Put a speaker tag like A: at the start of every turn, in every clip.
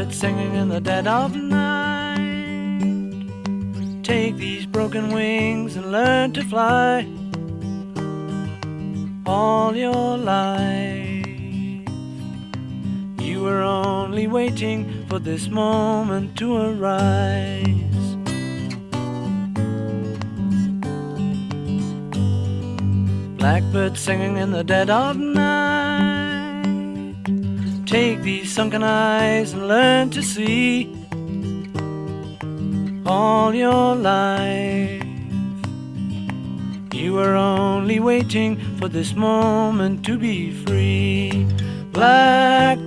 A: Blackbird singing in the dead of night. Take these broken wings and learn to fly all your life. You were only waiting for this moment to arise. Blackbird singing in the dead of night. Take these sunken eyes and learn to see all your life. You were only waiting for this moment to be free. Blackbird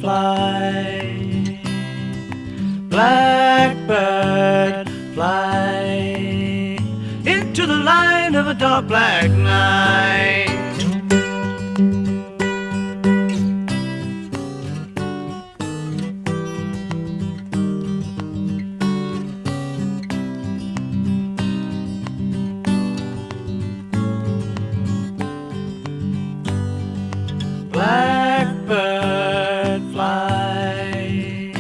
A: fly, blackbird fly into the light of a dark black night. Blackbird fly,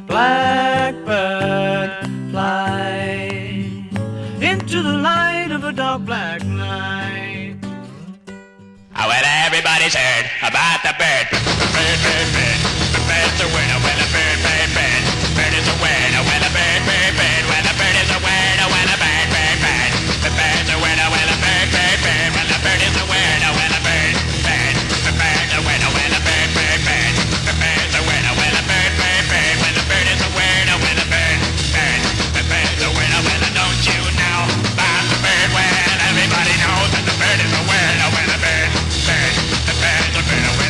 A: blackbird fly into the light of a dark black night.
B: Oh, well, everybody's heard about the bird. Bird, bird, bird. The bird's a winner. Well, a bird, bird, bird. Bird is a winner. Well, a bird, bird, bird. Well, a bird is a winner. Well, a bird, bird, bird. The bird's a winner. Well, a bird, bird, bird. Well, a bird is a winner. Well, a bird, bird. The bird's a winner. Well, a bird, bird, bird. The bird's a winner. Well, a bird, bird, bird. Well, the bird is a winner. Well, a bird, bird. The bird's a winner. Well, don't you know about the bird? Well, everybody knows that the bird is a winner. Well, a bird, bird. The bird's a winner.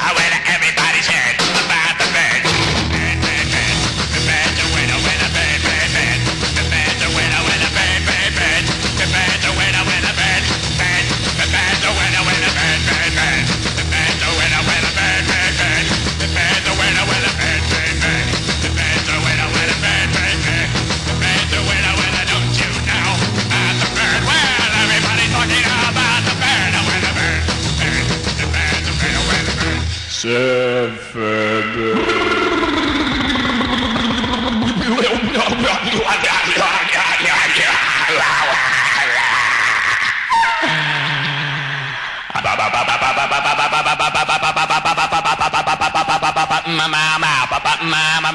B: Well, well, everybody's heard about the bird. Bird, bird, bird. The bird's a winner. Well, a bird, bird, bird. The bird's a winner. Well, a bird, bird, bird. The bird's a winner. Well, a bird, bird. The bird's a winner. Well, a bird, bird, bird. The bird's a winner. Well, a bird, bird, bird. The bird's a winner. Well, a bird, bird, bird. The bird's a winner. Well, a bird, bird, bird. The bird's a winner. Well, don't you know about the bird? Well, everybody's talking about the bird. Well, a bird, bird. The bird's a winner. Well, a bird. Mama